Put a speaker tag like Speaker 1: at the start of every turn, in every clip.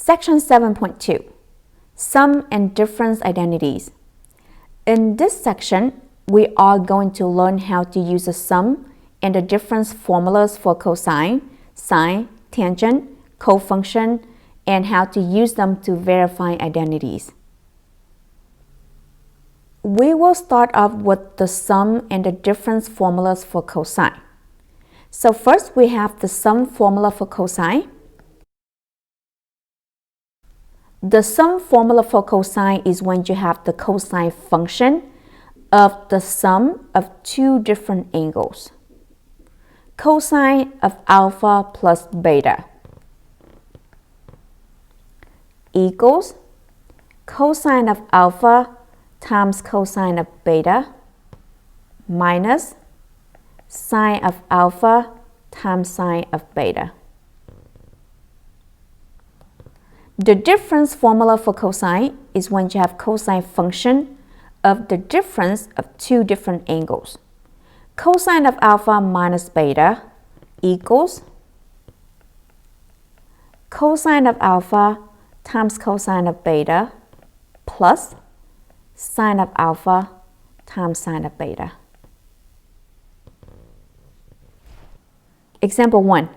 Speaker 1: Section 7.2, Sum and Difference Identities. In this section, we are going to learn how to use the sum and the difference formulas for cosine, sine, tangent, cofunction, and how to use them to verify identities. We will start off with the sum and the difference formulas for cosine. So first we have the sum formula for cosine. The sum formula for cosine is when you have the cosine function of the sum of two different angles. Cosine of alpha plus beta equals cosine of alpha times cosine of beta minus sine of alpha times sine of beta. The difference formula for cosine is when you have cosine function of the difference of two different angles. Cosine of alpha minus beta equals cosine of alpha times cosine of beta plus sine of alpha times sine of beta. Example 1.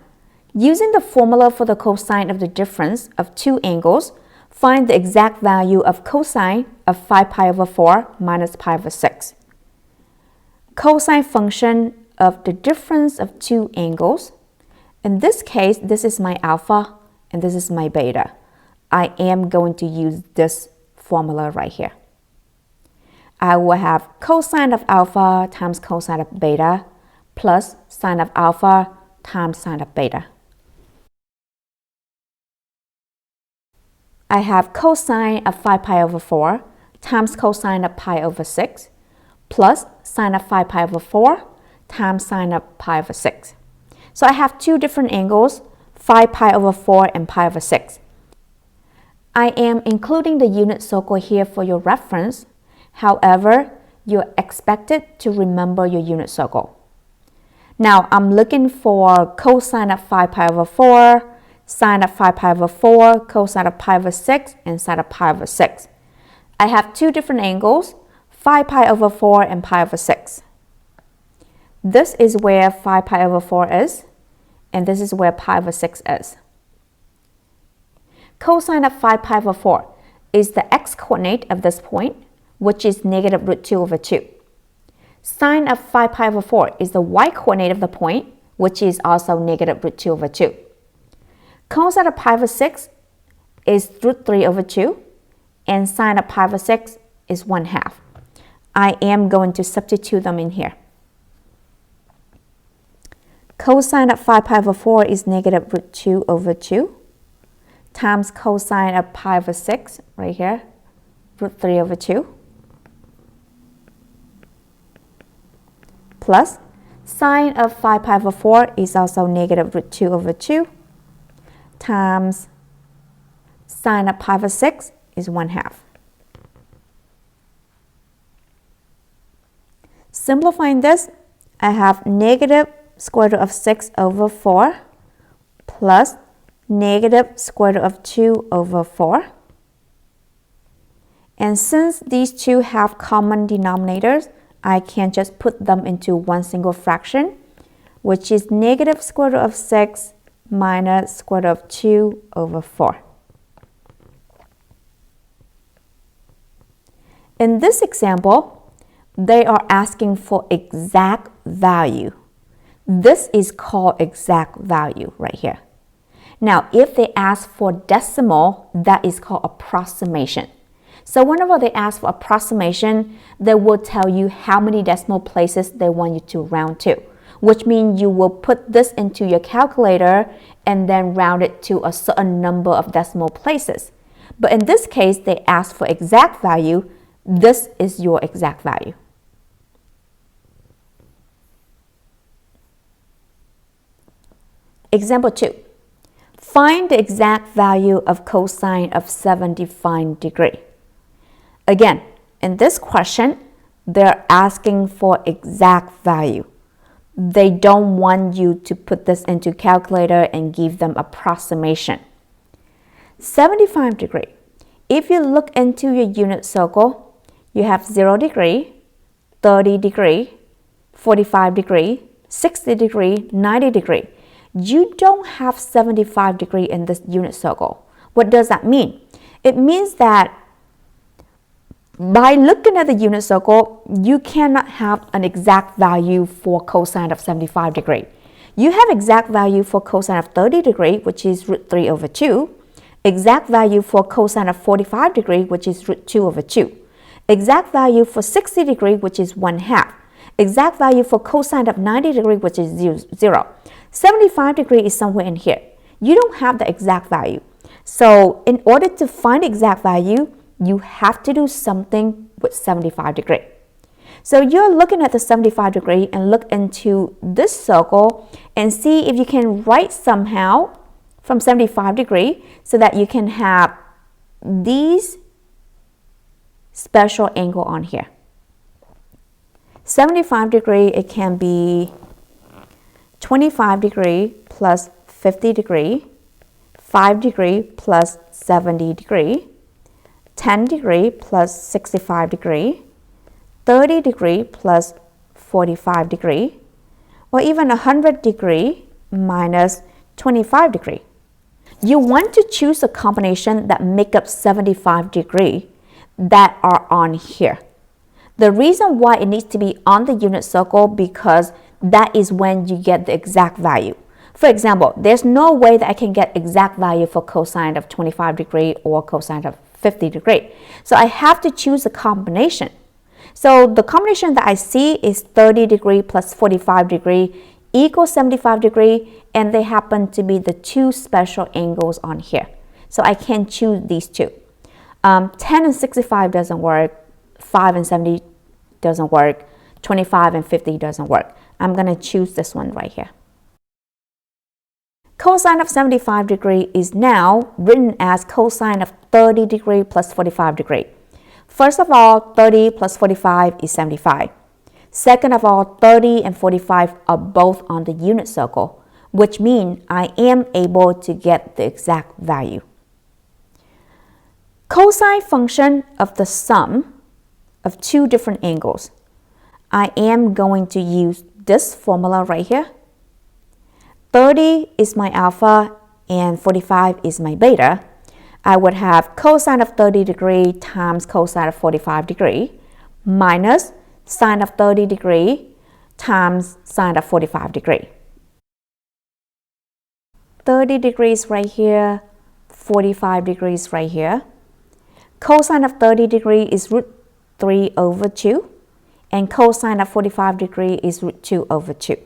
Speaker 1: Using the formula for the cosine of the difference of two angles, find the exact value of cosine of 5 pi over 4 minus pi over 6. Cosine function of the difference of two angles. In this case, this is my alpha and this is my beta. I am going to use this formula right here. I will have cosine of alpha times cosine of beta plus sine of alpha times sine of beta. I have cosine of 5 pi over 4 times cosine of pi over 6 plus sine of 5 pi over 4 times sine of pi over 6. So I have two different angles, 5 pi over 4 and pi over 6. I am including the unit circle here for your reference. However, you're expected to remember your unit circle. Now, I'm looking for cosine of 5 pi over 4, sine of 5 pi over 4, cosine of pi over 6, and sine of pi over 6. I have two different angles, 5 pi over 4 and pi over 6. This is where 5 pi over 4 is, and this is where pi over 6 is. Cosine of 5 pi over 4 is the x-coordinate of this point, which is negative root 2 over 2. Sine of 5 pi over 4 is the y-coordinate of the point, which is also negative root 2 over 2. Cosine of pi over 6 is root 3 over 2, and sine of pi over 6 is 1/2. I am going to substitute them in here. Cosine of 5 pi over 4 is negative root 2 over 2 times cosine of pi over 6, right here, root 3 over 2, plus sine of 5 pi over 4 is also negative root 2 over 2 times sine of pi over 6 is 1/2. Simplifying this, I have negative square root of 6 over 4 plus negative square root of 2 over 4. And since these two have common denominators, I can just put them into one single fraction, which is negative square root of 6 minus square root of 2 over 4. In this example, they are asking for exact value. This is called exact value right here. Now, if they ask for decimal, that is called approximation. So whenever they ask for approximation, they will tell you how many decimal places they want you to round to, which means you will put this into your calculator and then round it to a certain number of decimal places. But in this case, they ask for exact value. This is your exact value. Example 2. Find the exact value of cosine of 75 degrees. Again, in this question, they're asking for exact value. They don't want you to put this into calculator and give them approximation. 75 degree. If you look into your unit circle, you have 0 degree, 30 degree, 45 degree, 60 degree, 90 degree. You don't have 75 degree in this unit circle. What does that mean? It means that by looking at the unit circle, you cannot have an exact value for cosine of 75 degree. You have exact value for cosine of 30 degree, which is root 3 over 2. Exact value for cosine of 45 degree, which is root 2 over 2. Exact value for 60 degree, which is 1/2. Exact value for cosine of 90 degree, which is 0. 75 degree is somewhere in here. You don't have the exact value. So in order to find exact value, you have to do something with 75 degree. So you're looking at the 75 degree and look into this circle and see if you can write somehow from 75 degree so that you can have these special angle on here. 75 degree, it can be 25 degree plus 50 degree, 5 degree plus 70 degree, 10 degree plus 65 degree, 30 degree plus 45 degree, or even 100 degree minus 25 degree. You want to choose a combination that make up 75 degree that are on here. The reason why it needs to be on the unit circle because that is when you get the exact value. For example, there's no way that I can get exact value for cosine of 25 degree or cosine of 50 degree. So I have to choose a combination. So the combination that I see is 30 degree plus 45 degree equals 75 degree, and they happen to be the two special angles on here. So I can choose these two. 10 and 65 doesn't work, 5 and 70 doesn't work, 25 and 50 doesn't work. I'm going to choose this one right here. Cosine of 75 degree is now written as cosine of 30 degree plus 45 degree. First of all, 30 plus 45 is 75. Second of all, 30 and 45 are both on the unit circle, which means I am able to get the exact value. Cosine function of the sum of two different angles. I am going to use this formula right here. 30 is my alpha and 45 is my beta. I would have cosine of 30 degree times cosine of 45 degree minus sine of 30 degree times sine of 45 degree. 30 degrees right here, 45 degrees right here. Cosine of 30 degree is root 3 over 2 and cosine of 45 degree is root 2 over 2.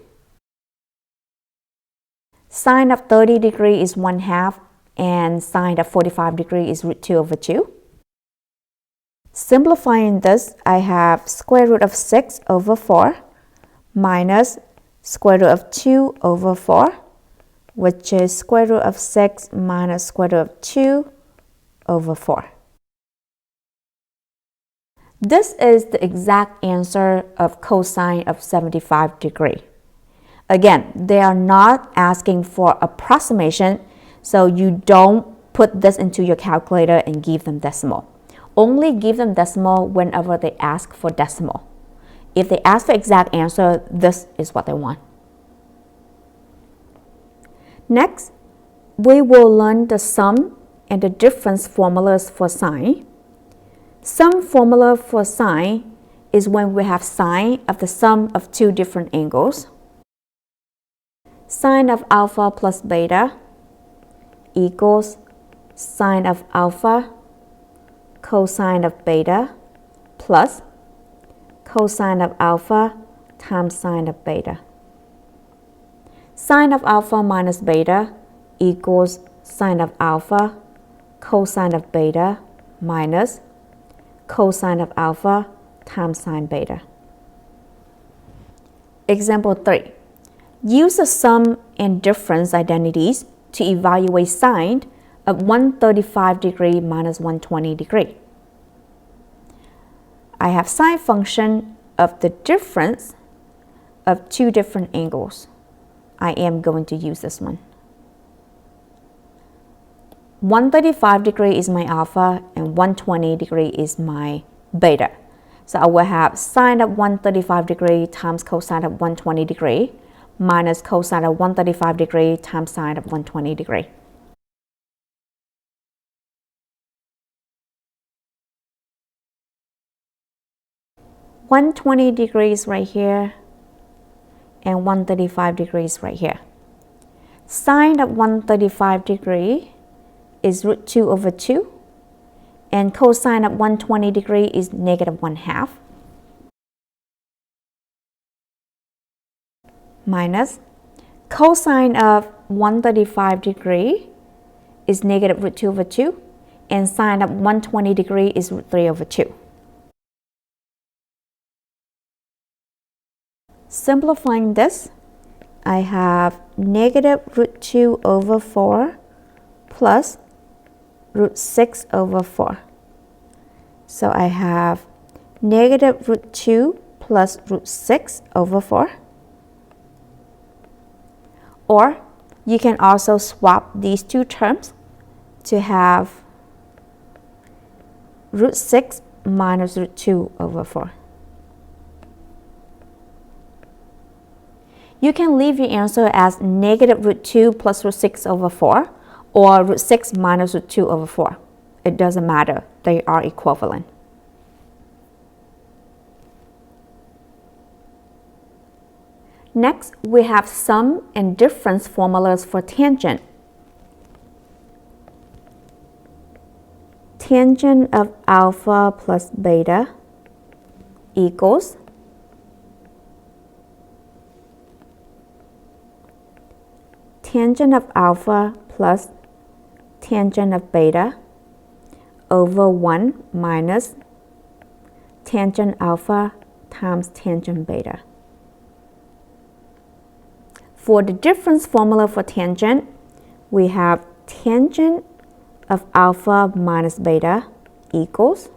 Speaker 1: Sine of 30 degree is 1/2 and sine of 45 degree is root 2 over 2. Simplifying this, I have square root of 6 over 4 minus square root of 2 over 4, which is square root of 6 minus square root of 2 over 4. This is the exact answer of cosine of 75 degree. Again, they are not asking for approximation, so you don't put this into your calculator and give them decimal. Only give them decimal whenever they ask for decimal. If they ask for exact answer, this is what they want. Next, we will learn the sum and the difference formulas for sine. Sum formula for sine is when we have sine of the sum of two different angles. Sine of alpha plus beta equals sine of alpha cosine of beta plus cosine of alpha times sine of beta. Sine of alpha minus beta equals sine of alpha cosine of beta minus cosine of alpha times sine beta. Example 3. Use the sum and difference identities to evaluate sine of 135 degree minus 120 degree. I have sine function of the difference of two different angles. I am going to use this one. 135 degree is my alpha and 120 degree is my beta. So I will have sine of 135 degree times cosine of 120 degree minus cosine of 135 degree times sine of 120 degree. (120 degrees right here and 135 degrees right here. Sine of 135 degree is root 2 over 2 and cosine of 120 degree is negative 1/2 minus cosine of 135 degree is negative root 2 over 2 and sine of 120 degree is root 3 over 2. Simplifying this, I have negative root 2 over 4 plus root 6 over 4. So I have negative root 2 plus root 6 over 4. Or you can also swap these two terms to have root 6 minus root 2 over 4. You can leave your answer as negative root 2 plus root 6 over 4 or root 6 minus root 2 over 4. It doesn't matter. They are equivalent. Next, we have sum and difference formulas for tangent. Tangent of alpha plus beta equals tangent of alpha plus tangent of beta over 1 minus tangent alpha times tangent beta. For the difference formula for tangent, we have tangent of alpha minus beta equals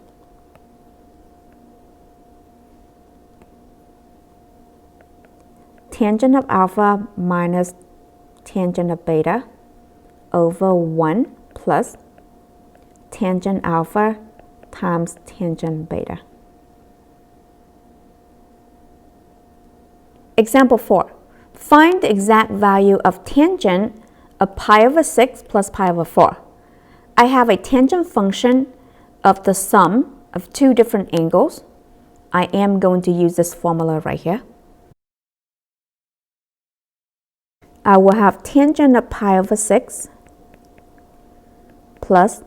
Speaker 1: tangent of alpha minus tangent of beta over 1 plus tangent alpha times tangent beta. Example 4. Find the exact value of tangent of pi over 6 plus pi over 4. I have a tangent function of the sum of two different angles. I am going to use this formula right here. I will have tangent of pi over 6 plus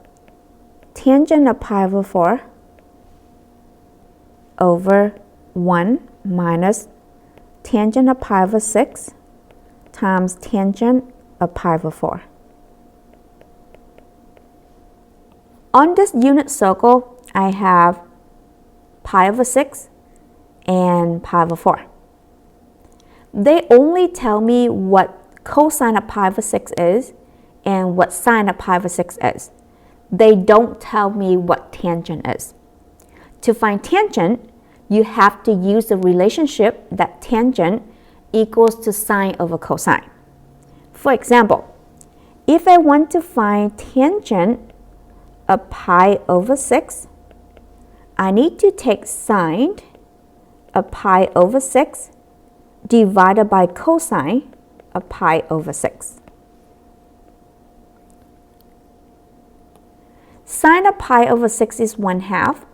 Speaker 1: tangent of pi over 4 over 1 minus tangent of pi over 6 times tangent of pi over 4. On this unit circle, I have pi over 6 and pi over 4. They only tell me what cosine of pi over 6 is and what sine of pi over 6 is. They don't tell me what tangent is. To find tangent, you have to use the relationship that tangent equals to sine over cosine. For example, if I want to find tangent of pi over 6, I need to take sine of pi over 6 divided by cosine of pi over 6. Sine of pi over 6 is 1/2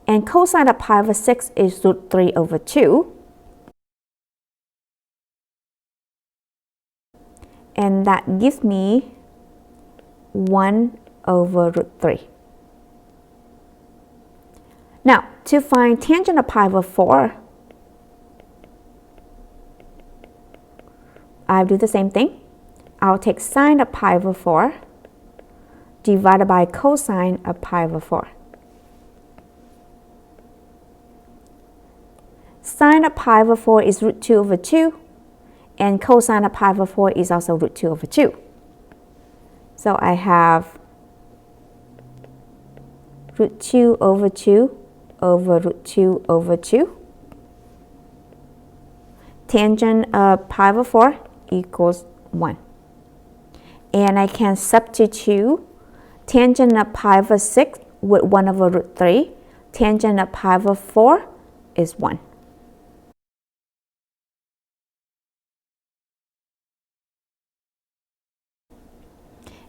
Speaker 1: and cosine of pi over 6 is root 3 over 2. And that gives me 1 over root 3. Now, to find tangent of pi over 4, I'll do the same thing. I'll take sine of pi over 4 divided by cosine of pi over 4. Sine of pi over 4 is root 2 over 2, and cosine of pi over 4 is also root 2 over 2. So I have root 2 over 2 over root 2 over 2. Tangent of pi over 4 equals 1. And I can substitute Tangent of pi over 6 with 1 over root 3. Tangent of pi over 4 is 1.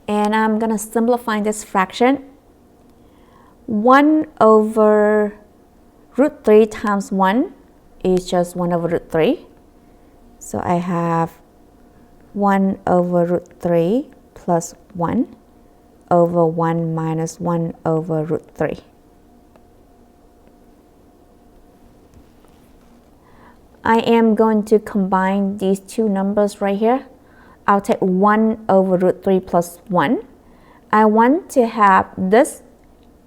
Speaker 1: And I'm going to simplify this fraction. 1 over root 3 times 1 is just 1 over root 3. So I have 1 over root 3 plus 1 over 1 minus 1 over root 3. I am going to combine these two numbers right here. I'll take 1 over root 3 plus 1. I want to have this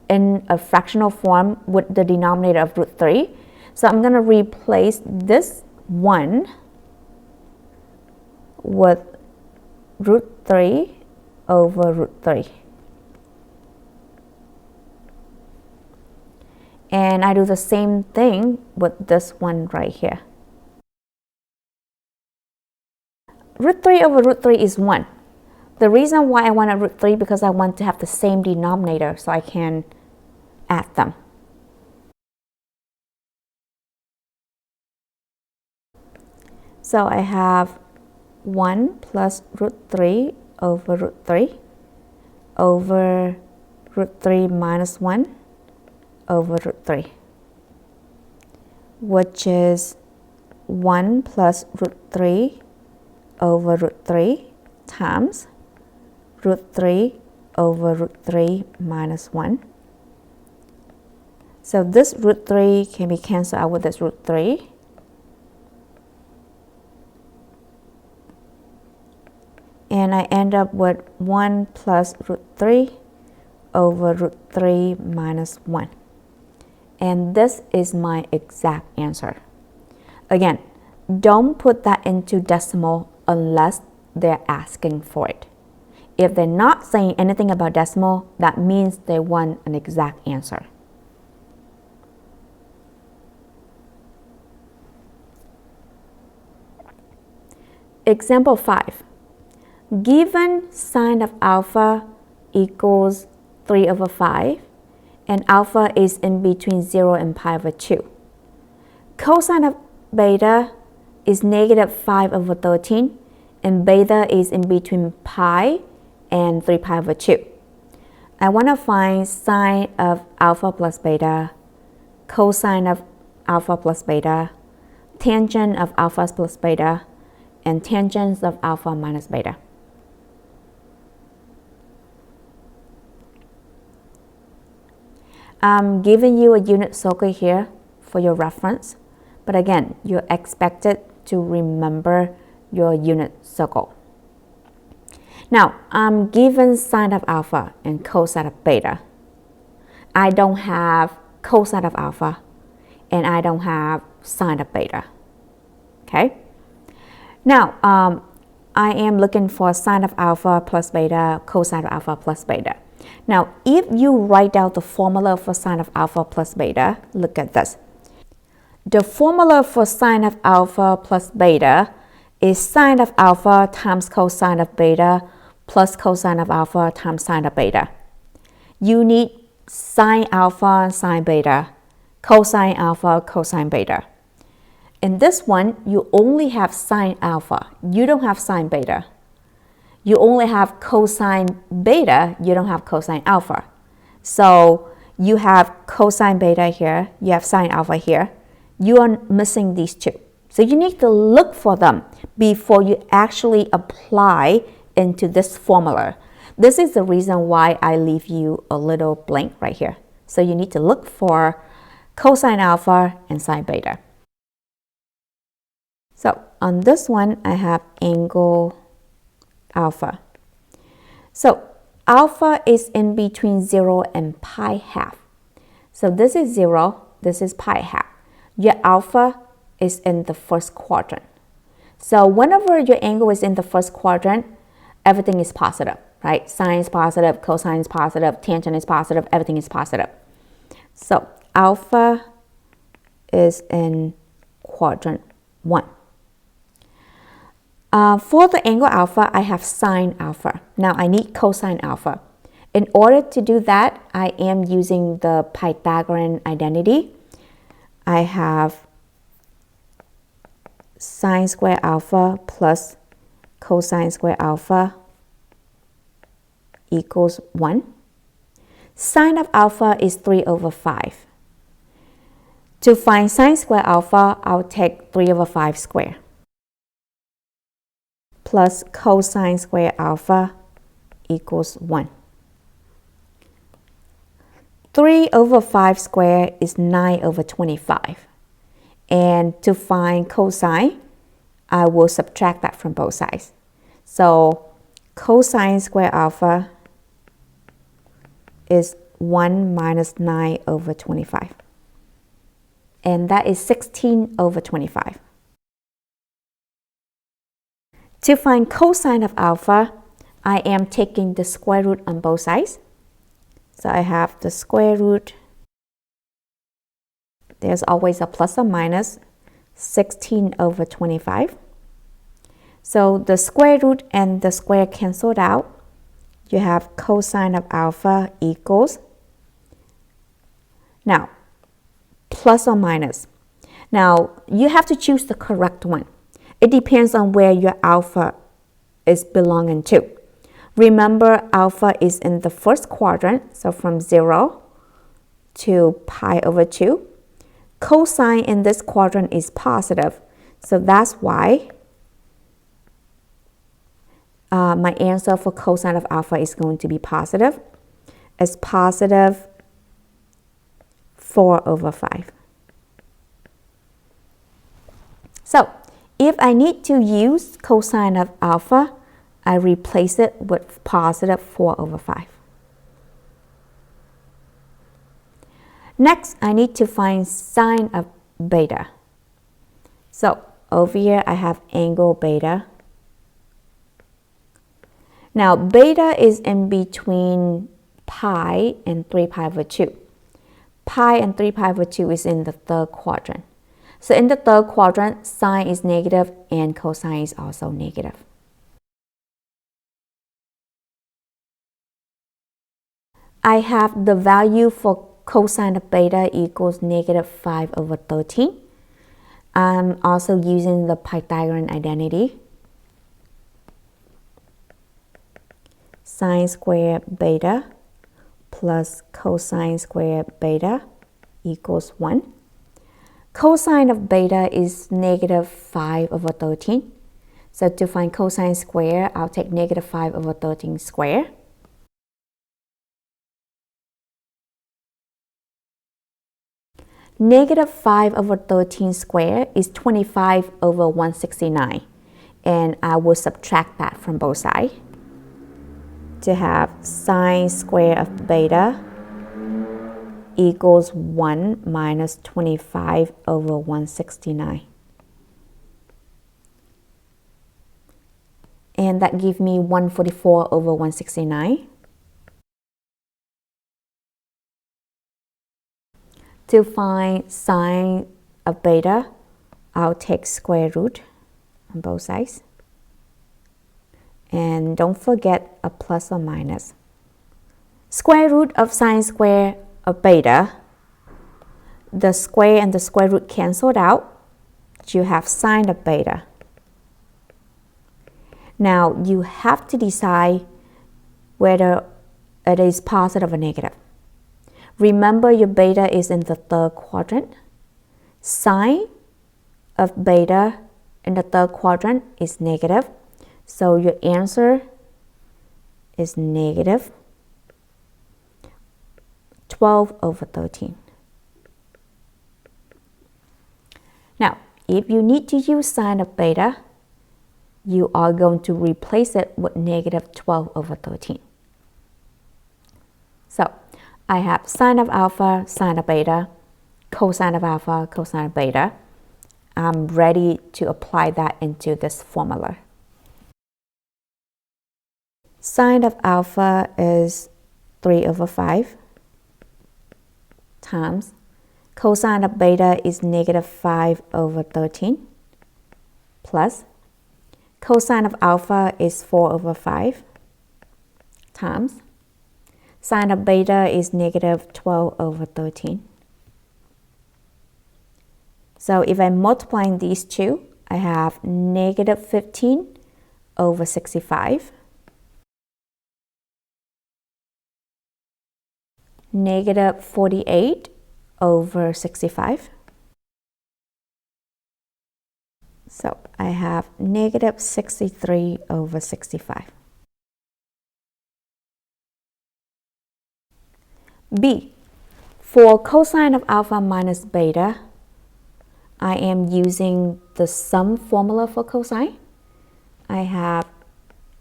Speaker 1: in a fractional form with the denominator of root 3. So I'm going to replace this 1 with root 3 over root 3. And I do the same thing with this one right here. Root 3 over root 3 is 1. The reason why I want a root 3 because I want to have the same denominator so I can add them. So I have 1 plus root 3 over root 3 over root 3 minus 1 over root 3, which is 1 plus root 3 over root 3 times root 3 over root 3 minus 1. So this root 3 can be cancelled out with this root 3. And I end up with 1 plus root 3 over root 3 minus 1. And this is my exact answer. Again, don't put that into decimal unless they're asking for it. If they're not saying anything about decimal, that means they want an exact answer. Example 5. Given sine of alpha equals 3 over 5, and alpha is in between 0 and pi over 2. Cosine of beta is negative 5 over 13, and beta is in between pi and 3 pi over 2. I want to find sine of alpha plus beta, cosine of alpha plus beta, tangent of alpha plus beta, and tangents of alpha minus beta. I'm giving you a unit circle here for your reference, but again, you're expected to remember your unit circle. Now, I'm given sine of alpha and cosine of beta. I don't have cosine of alpha and I don't have sine of beta. Okay? Now, I am looking for sine of alpha plus beta, cosine of alpha plus beta. Now, if you write down the formula for sine of alpha plus beta, look at this. The formula for sine of alpha plus beta is sine of alpha times cosine of beta plus cosine of alpha times sine of beta. You need sine alpha and sine beta, cosine alpha, cosine beta. In this one, you only have sine alpha. You don't have sine beta. You only have cosine beta. You don't have cosine alpha. So you have cosine beta here. You have sine alpha here. You are missing these two. So you need to look for them before you actually apply into this formula. This is the reason why I leave you a little blank right here. So you need to look for cosine alpha and sine beta. So on this one, I have angle alpha. So alpha is in between 0 and pi half. So this is 0, this is pi half. Your alpha is in the first quadrant. So whenever your angle is in the first quadrant, everything is positive, right? Sine is positive, cosine is positive, tangent is positive, everything is positive. So alpha is in quadrant 1. For the angle alpha, I have sine alpha. Now I need cosine alpha. In order to do that, I am using the Pythagorean identity. I have sine square alpha plus cosine square alpha equals 1. Sine of alpha is 3 over 5. To find sine square alpha, I'll take 3 over 5 square plus cosine square alpha equals 1. 3 over 5 square is 9 over 25. And to find cosine, I will subtract that from both sides. So cosine square alpha is 1 minus 9 over 25. And that is 16 over 25. To find cosine of alpha, I am taking the square root on both sides. So I have the square root, there's always a plus or minus, 16 over 25. So the square root and the square canceled out. You have cosine of alpha equals, now, plus or minus. Now, you have to choose the correct one. It depends on where your alpha is belonging to. Remember, alpha is in the first quadrant, so from 0 to pi over 2. Cosine in this quadrant is positive, so that's why my answer for cosine of alpha is going to be positive. It's positive 4 over 5. So, if I need to use cosine of alpha, I replace it with positive 4 over 5. Next, I need to find sine of beta. So, over here I have angle beta. Now, beta is in between pi and 3 pi over 2. Pi and 3 pi over 2 is in the third quadrant. So in the third quadrant, sine is negative and cosine is also negative. I have the value for cosine of beta equals negative 5 over 13. I'm also using the Pythagorean identity. Sine squared beta plus cosine squared beta equals 1. Cosine of beta is negative 5 over 13. So to find cosine square, I'll take negative 5 over 13 square. Negative 5 over 13 square is 25 over 169. And I will subtract that from both sides to have sine square of beta equals 1 minus 25 over 169. And that gives me 144 over 169. To find sine of beta, I'll take square root on both sides. And don't forget a plus or minus. Square root of sine square of beta, the square and the square root canceled out. You have sine of beta. Now you have to decide whether it is positive or negative. Remember, your beta is in the third quadrant. Sine of beta in the third quadrant is negative. So your answer is negative 12 over 13. Now, if you need to use sine of beta, you are going to replace it with negative 12 over 13. So, I have sine of alpha, sine of beta, cosine of alpha, cosine of beta. I'm ready to apply that into this formula. Sine of alpha is 3 over 5 times cosine of beta is negative 5 over 13 plus cosine of alpha is 4 over 5 times Sine of beta is negative 12 over 13. So if I multiply these two, I have negative 15 over 65. Negative 48 over 65. So I have negative 63 over 65. B. For cosine of alpha minus beta, I am using the sum formula for cosine. I have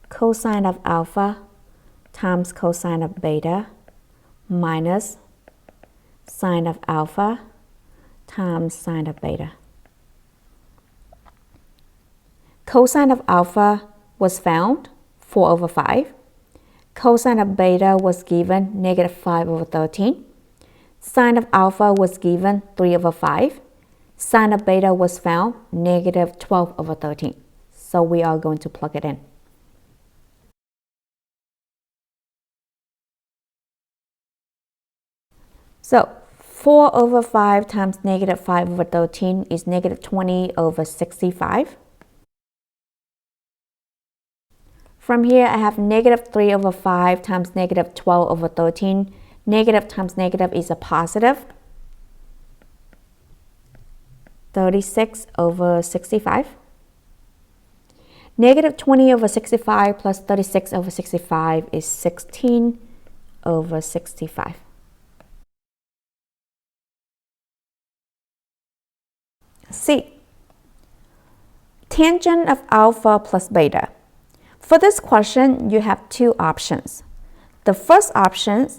Speaker 1: cosine of alpha times cosine of beta minus sine of alpha times sine of beta. Cosine of alpha was found 4 over 5. Cosine of beta was given negative 5 over 13. Sine of alpha was given 3 over 5. Sine of beta was found negative 12 over 13. So we are going to plug it in. So 4 over 5 times negative 5 over 13 is negative 20 over 65. From here, I have negative 3 over 5 times negative 12 over 13. Negative times negative is a positive. 36 over 65. Negative 20 over 65 plus 36 over 65 is 16 over 65. C. Tangent of alpha plus beta. For this question, you have two options. The first option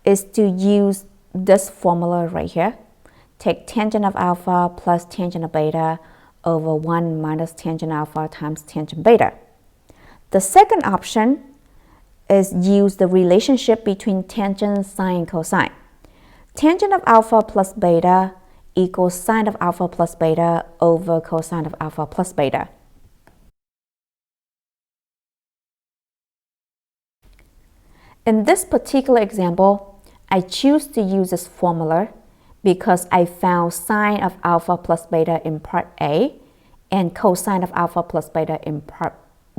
Speaker 1: is to use this formula right here. Take tangent of alpha plus tangent of beta over 1 minus tangent alpha times tangent beta. The second option is use the relationship between tangent, sine, cosine. Tangent of alpha plus beta equals sine of alpha plus beta over cosine of alpha plus beta. In this particular example, I choose to use this formula because I found sine of alpha plus beta in part A and cosine of alpha plus beta in part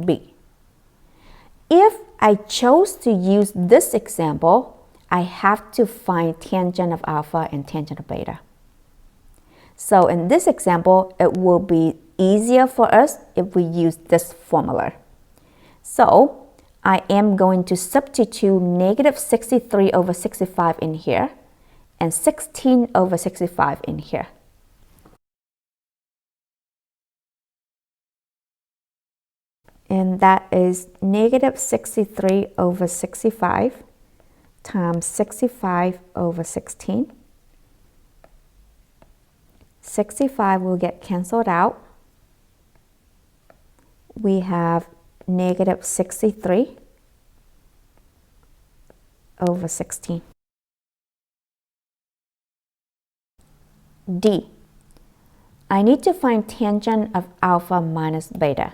Speaker 1: B. If I chose to use this example, I have to find tangent of alpha and tangent of beta. So in this example, it will be easier for us if we use this formula. So I am going to substitute negative 63 over 65 in here and 16 over 65 in here. And that is negative 63 over 65 times 65 over 16. 65 will get canceled out. We have negative 63 over 16. D. I need to find tangent of alpha minus beta.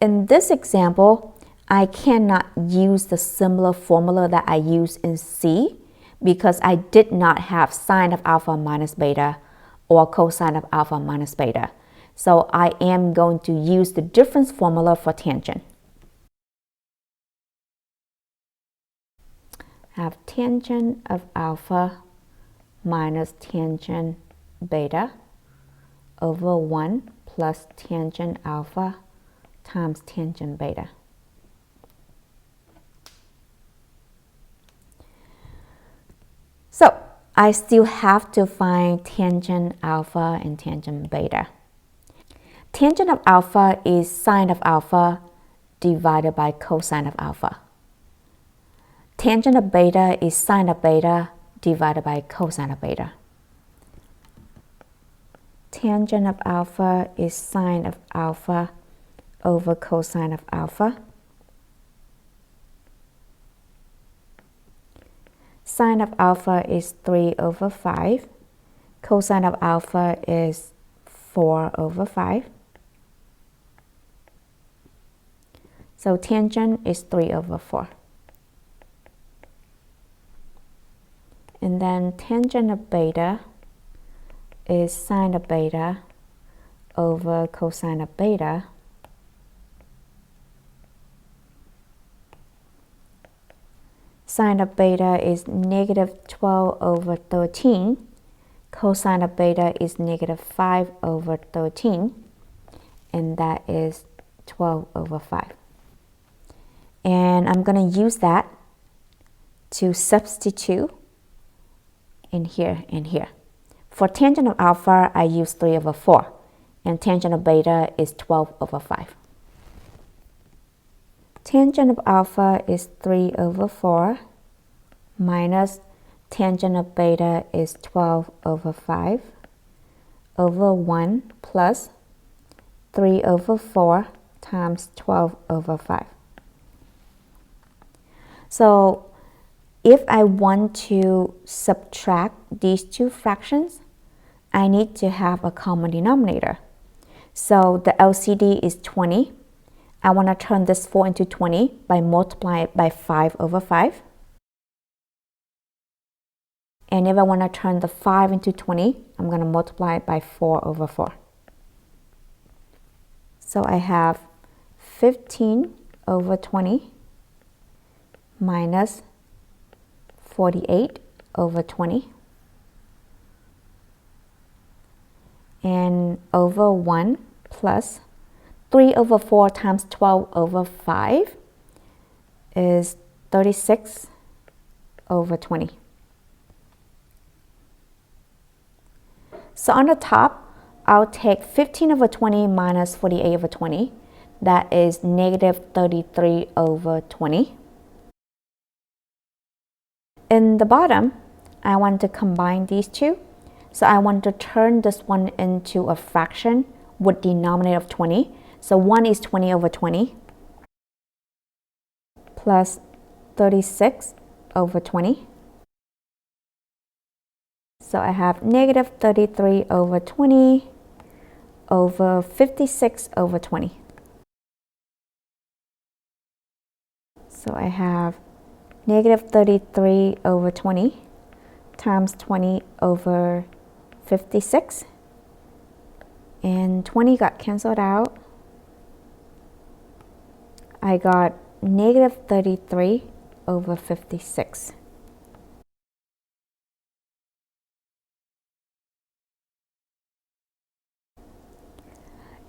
Speaker 1: In this example, I cannot use the similar formula that I used in C because I did not have sine of alpha minus beta or cosine of alpha minus beta. So I am going to use the difference formula for tangent. I have tangent of alpha minus tangent beta over 1 plus tangent alpha times tangent beta. So I still have to find tangent alpha and tangent beta. Tangent of alpha is sine of alpha divided by cosine of alpha. Tangent of beta is sine of beta divided by cosine of beta. Tangent of alpha is sine of alpha over cosine of alpha. Sine of alpha is 3 over 5. Cosine of alpha is 4 over 5. So tangent is 3 over 4. And then tangent of beta is sine of beta over cosine of beta. Sine of beta is negative 12 over 13. Cosine of beta is negative 5 over 13. And that is 12 over 5. And I'm going to use that to substitute in here and here. For tangent of alpha, I use 3 over 4. And tangent of beta is 12 over 5. Tangent of alpha is 3 over 4 minus tangent of beta is 12 over 5 over 1 plus 3 over 4 times 12 over 5. So if I want to subtract these two fractions, I need to have a common denominator. So the LCD is 20. I want to turn this 4 into 20 by multiplying it by 5 over 5. And if I want to turn the 5 into 20, I'm going to multiply it by 4 over 4. So I have 15 over 20 minus 48 over 20 and over 1 plus 3 over 4 times 12 over 5 is 36 over 20. So on the top, I'll take 15 over 20 minus 48 over 20. That is negative 33 over 20. In the bottom, I want to combine these two. So I want to turn this one into a fraction with denominator of 20. So 1 is 20 over 20 plus 36 over 20. So I have negative 33 over 20 over 56 over 20. So I have negative 33 over 20 times 20 over 56. And 20 got canceled out. I got negative 33 over 56.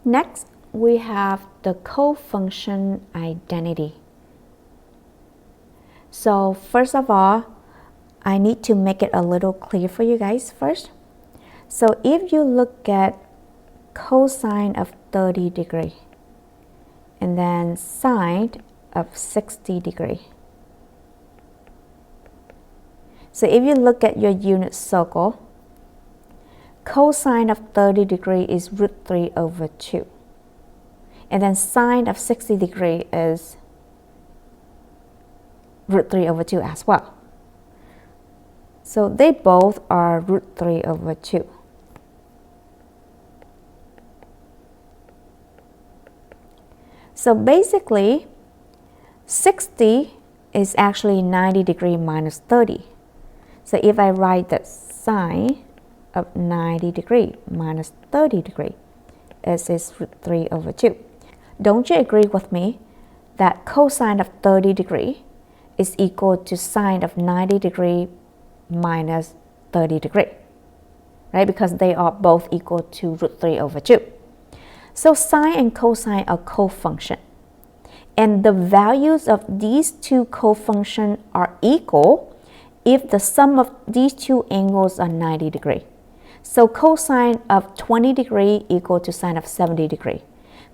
Speaker 1: Next, we have the cofunction identity. So first of all, I need to make it a little clear for you guys first. So if you look at cosine of 30 degree and then sine of 60 degree. So if you look at your unit circle, cosine of 30 degree is root 3 over 2. And then sine of 60 degree is root 3 over 2 as well. So they both are root 3 over 2. So basically, 60 is actually 90 degree minus 30. So if I write that sine of 90 degree minus 30 degree, is root 3 over 2. Don't you agree with me that cosine of 30 degree is equal to sine of 90 degree minus 30 degree, right? Because they are both equal to root 3 over 2. So sine and cosine are cofunction. And the values of these two cofunctions are equal if the sum of these two angles are 90 degree. So cosine of 20 degree equal to sine of 70 degree.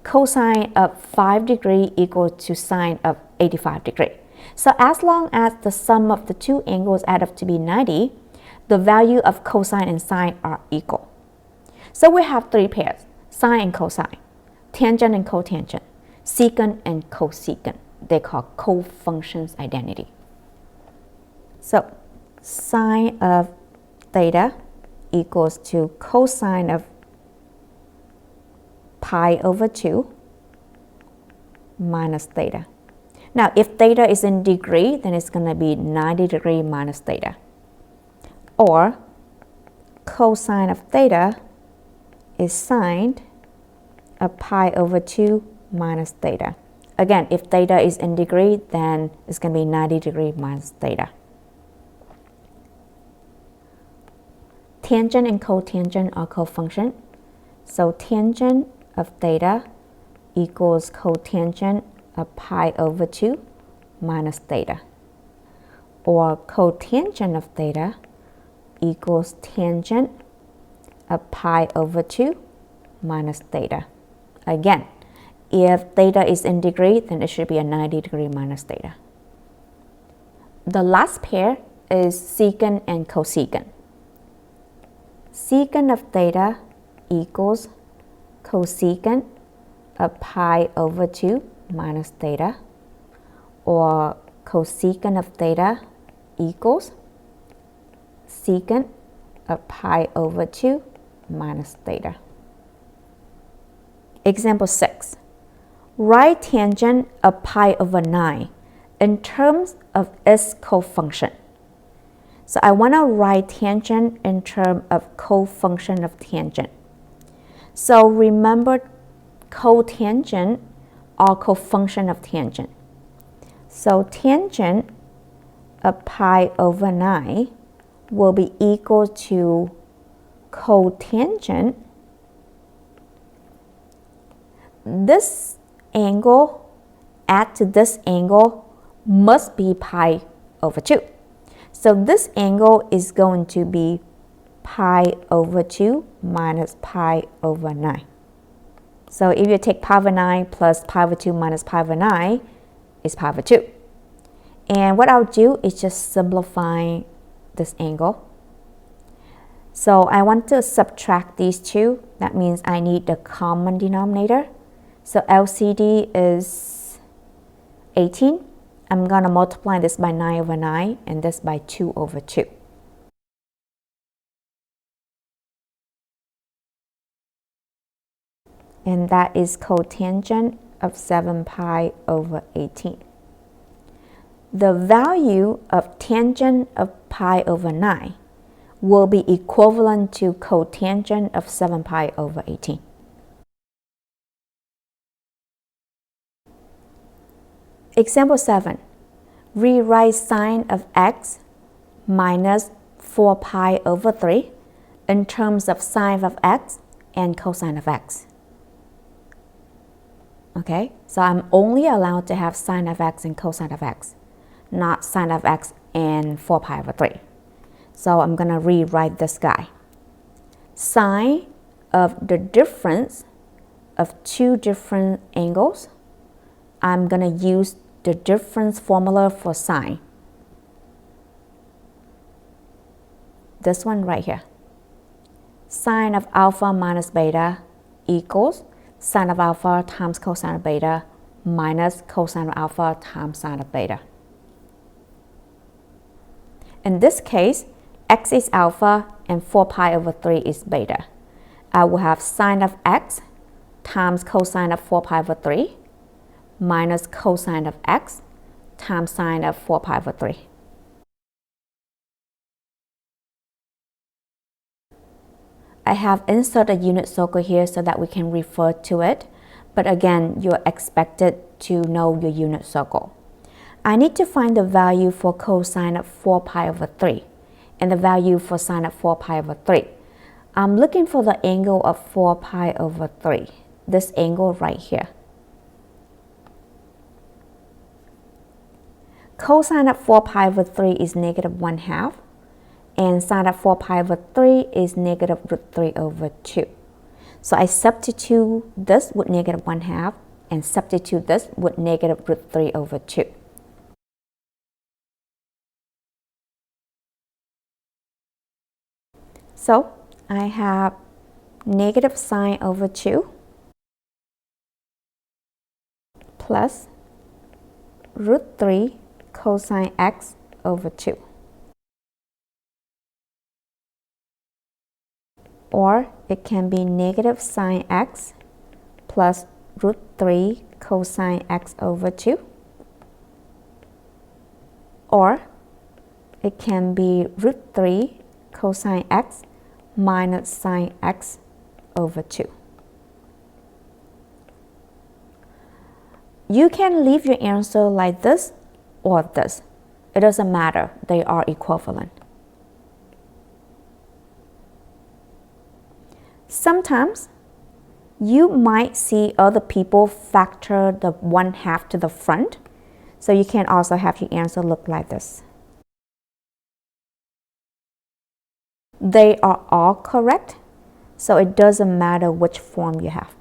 Speaker 1: Cosine of 5 degree equal to sine of 85 degree. So as long as the sum of the two angles add up to be 90, the value of cosine and sine are equal. So we have three pairs, sine and cosine, tangent and cotangent, secant and cosecant. They call cofunctions identity. So sine of theta equals to cosine of pi over 2 minus theta. Now, if theta is in degree, then it's going to be 90 degree minus theta. or cosine of theta is sine of pi over 2 minus theta. Again, if theta is in degree, then it's going to be 90 degrees minus theta. Tangent and cotangent are cofunction. So tangent of theta equals cotangent of pi over 2 minus theta. Or cotangent of theta equals tangent of pi over 2 minus theta. Again, if theta is in degree, then it should be a 90 degree minus theta. The last pair is secant and cosecant. Secant of theta equals cosecant of pi over 2 minus theta, or cosecant of theta equals secant of pi over 2 minus theta. Example 6. Write tangent of pi over 9 in terms of its cofunction. So I want to write tangent in terms of cofunction of tangent. So remember, cotangent or cofunction of tangent. So tangent of pi over 9 will be equal to cotangent. This angle add to this angle must be pi over 2. So this angle is going to be pi over 2 minus pi over 9. So if you take pi over 9 plus pi over 2 minus pi over 9 is pi over 2. And what I'll do is just simplify this angle. So I want to subtract these two. That means I need the common denominator. So LCD is 18. I'm going to multiply this by 9 over 9 and this by 2 over 2. And that is cotangent of 7 pi over 18. The value of tangent of pi over 9 will be equivalent to cotangent of 7 pi over 18. Example 7. Rewrite sine of x minus 4 pi over 3 in terms of sine of x and cosine of x. Okay, so I'm only allowed to have sine of x and cosine of x, not sine of x and 4 pi over 3. So I'm going to rewrite this guy. Sine of the difference of two different angles, I'm going to use the difference formula for sine. This one right here. Sine of alpha minus beta equals sine of alpha times cosine of beta minus cosine of alpha times sine of beta. In this case, x is alpha and 4 pi over 3 is beta. I will have sine of x times cosine of 4 pi over 3 minus cosine of x times sine of 4 pi over 3. I have inserted a unit circle here so that we can refer to it, but again, you're expected to know your unit circle. I need to find the value for cosine of 4 pi over 3 and the value for sine of 4 pi over 3. I'm looking for the angle of 4 pi over 3, this angle right here. Cosine of 4 pi over 3 is negative 1/2. And sine of 4 pi over 3 is negative root 3 over 2. So I substitute this with negative 1/2 and substitute this with negative root 3 over 2. So I have negative sine over 2 plus root 3 cosine x over 2. Or it can be negative sine x plus root 3 cosine x over 2. Or it can be root 3 cosine x minus sine x over 2. You can leave your answer like this or this. It doesn't matter. They are equivalent. Sometimes you might see other people factor the 1/2 to the front. So you can also have your answer look like this. They are all correct, so it doesn't matter which form you have.